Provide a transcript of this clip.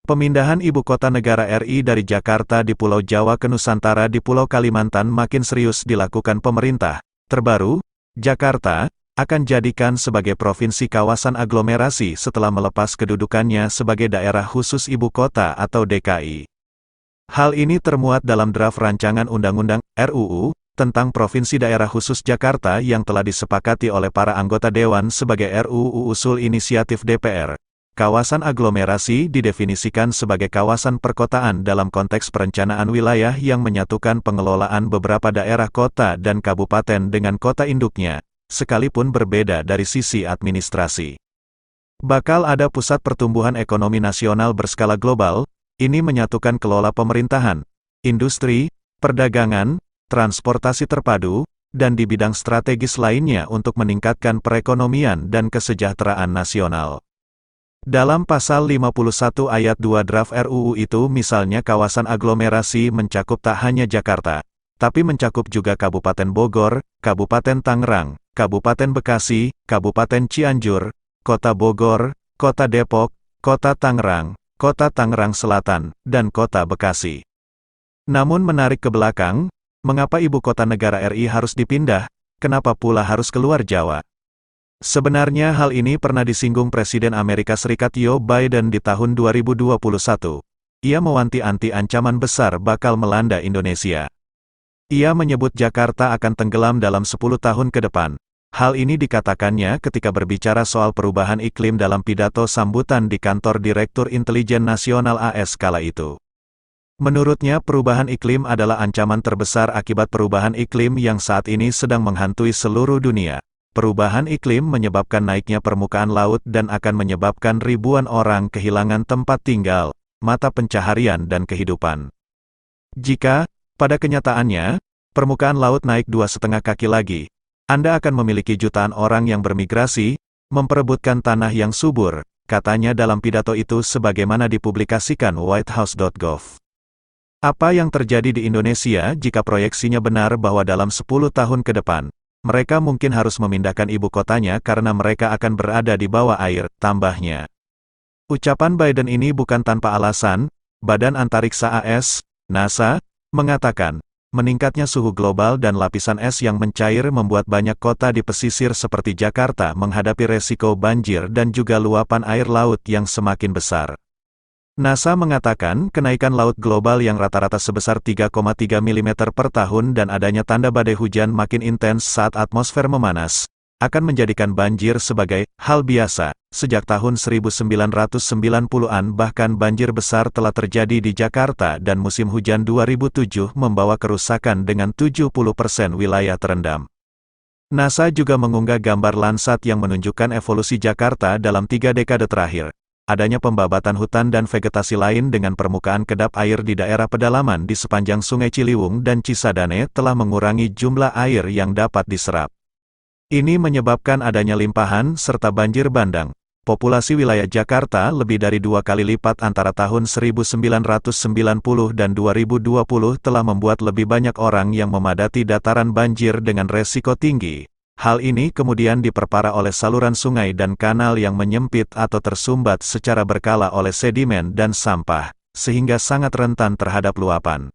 Pemindahan ibu kota negara RI dari Jakarta di Pulau Jawa ke Nusantara di Pulau Kalimantan makin serius dilakukan pemerintah. Terbaru, Jakarta akan jadikan sebagai provinsi kawasan aglomerasi setelah melepas kedudukannya sebagai daerah khusus ibu kota atau DKI. Hal ini termuat dalam draft rancangan undang-undang RUU tentang Provinsi Daerah Khusus Jakarta yang telah disepakati oleh para anggota Dewan sebagai RUU usul inisiatif DPR. Kawasan aglomerasi didefinisikan sebagai kawasan perkotaan dalam konteks perencanaan wilayah yang menyatukan pengelolaan beberapa daerah kota dan kabupaten dengan kota induknya, sekalipun berbeda dari sisi administrasi. Bakal ada pusat pertumbuhan ekonomi nasional berskala global, ini menyatukan kelola pemerintahan, industri, perdagangan, transportasi terpadu, dan di bidang strategis lainnya untuk meningkatkan perekonomian dan kesejahteraan nasional. Dalam pasal 51 ayat 2 draft RUU itu misalnya kawasan aglomerasi mencakup tak hanya Jakarta, tapi mencakup juga Kabupaten Bogor, Kabupaten Tangerang, Kabupaten Bekasi, Kabupaten Cianjur, Kota Bogor, Kota Depok, Kota Tangerang, Kota Tangerang Selatan, dan Kota Bekasi. Namun menarik ke belakang, mengapa ibu kota negara RI harus dipindah, kenapa pula harus keluar Jawa? Sebenarnya hal ini pernah disinggung Presiden Amerika Serikat Joe Biden di tahun 2021. Ia mewanti-wanti ancaman besar bakal melanda Indonesia. Ia menyebut Jakarta akan tenggelam dalam 10 tahun ke depan. Hal ini dikatakannya ketika berbicara soal perubahan iklim dalam pidato sambutan di kantor Direktur Intelijen Nasional AS kala itu. Menurutnya perubahan iklim adalah ancaman terbesar akibat perubahan iklim yang saat ini sedang menghantui seluruh dunia. Perubahan iklim menyebabkan naiknya permukaan laut dan akan menyebabkan ribuan orang kehilangan tempat tinggal, mata pencaharian dan kehidupan. Jika, pada kenyataannya, permukaan laut naik 2,5 kaki lagi, Anda akan memiliki jutaan orang yang bermigrasi, memperebutkan tanah yang subur, katanya dalam pidato itu sebagaimana dipublikasikan whitehouse.gov. Apa yang terjadi di Indonesia jika proyeksinya benar bahwa dalam 10 tahun ke depan, mereka mungkin harus memindahkan ibu kotanya karena mereka akan berada di bawah air, tambahnya. Ucapan Biden ini bukan tanpa alasan. Badan Antariksa AS, NASA, mengatakan, meningkatnya suhu global dan lapisan es yang mencair membuat banyak kota di pesisir seperti Jakarta menghadapi resiko banjir dan juga luapan air laut yang semakin besar. NASA mengatakan kenaikan laut global yang rata-rata sebesar 3,3 mm per tahun dan adanya tanda badai hujan makin intens saat atmosfer memanas, akan menjadikan banjir sebagai hal biasa. Sejak tahun 1990-an bahkan banjir besar telah terjadi di Jakarta dan musim hujan 2007 membawa kerusakan dengan 70% wilayah terendam. NASA juga mengunggah gambar Landsat yang menunjukkan evolusi Jakarta dalam 3 dekade terakhir. Adanya pembabatan hutan dan vegetasi lain dengan permukaan kedap air di daerah pedalaman di sepanjang Sungai Ciliwung dan Cisadane telah mengurangi jumlah air yang dapat diserap. Ini menyebabkan adanya limpahan serta banjir bandang. Populasi wilayah Jakarta lebih dari 2 kali lipat antara tahun 1990 dan 2020 telah membuat lebih banyak orang yang memadati dataran banjir dengan resiko tinggi. Hal ini kemudian diperparah oleh saluran sungai dan kanal yang menyempit atau tersumbat secara berkala oleh sedimen dan sampah, sehingga sangat rentan terhadap luapan.